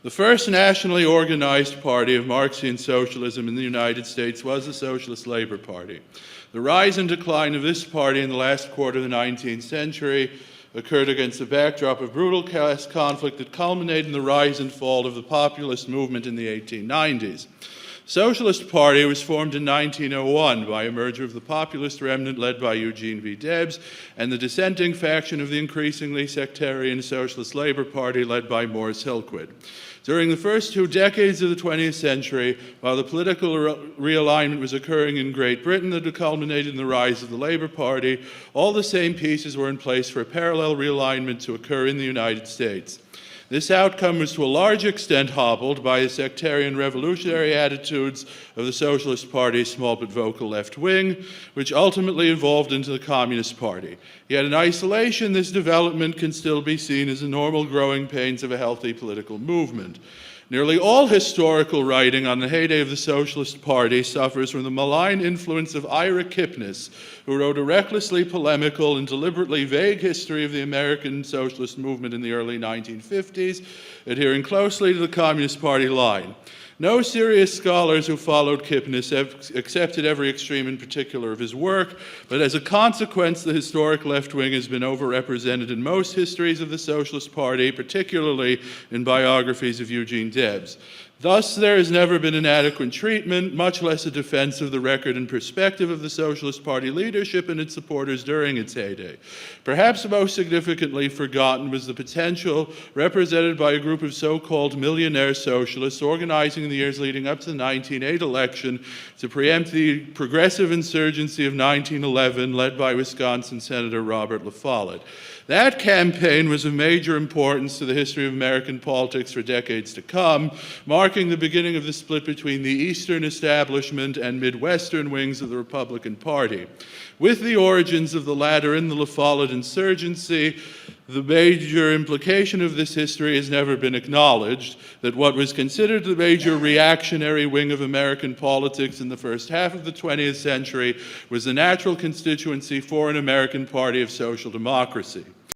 The first nationally organized party of Marxian socialism in the United States was the Socialist Labor Party. The rise and decline of this party in the last quarter of the 19th century occurred against a backdrop of brutal class conflict that culminated in the rise and fall of the populist movement in the 1890s. Socialist Party was formed in 1901 by a merger of the populist remnant led by Eugene V. Debs and the dissenting faction of the increasingly sectarian Socialist Labor Party led by Morris Hillquit. During the first 2 decades of the 20th century, while the political realignment was occurring in Great Britain that culminated in the rise of the Labor Party, all the same pieces were in place for a parallel realignment to occur in the United States. This outcome was to a large extent hobbled by the sectarian revolutionary attitudes of the Socialist Party's small but vocal left wing, which ultimately evolved into the Communist Party. Yet in isolation, this development can still be seen as the normal growing pains of a healthy political movement. Nearly all historical writing on the heyday of the Socialist Party suffers from the malign influence of Ira Kipnis, who wrote a recklessly polemical and deliberately vague history of the American socialist movement in the early 1950s, adhering closely to the Communist Party line. No serious scholars who followed Kipnis have accepted every extreme in particular of his work, but as a consequence, the historic left wing has been overrepresented in most histories of the Socialist Party, particularly in biographies of Eugene Debs. Thus, there has never been an adequate treatment, much less a defense of the record and perspective of the Socialist Party leadership and its supporters during its heyday. Perhaps most significantly forgotten was the potential represented by a group of so-called millionaire socialists organizing in the years leading up to the 1908 election to preempt the progressive insurgency of 1911 led by Wisconsin Senator Robert La Follette. That campaign was of major importance to the history of American politics for decades to come, marking the beginning of the split between the Eastern establishment and Midwestern wings of the Republican Party. With the origins of the latter in the La Follette insurgency, the major implication of this history has never been acknowledged, that what was considered the major reactionary wing of American politics in the first half of the 20th century was the natural constituency for an American party of social democracy.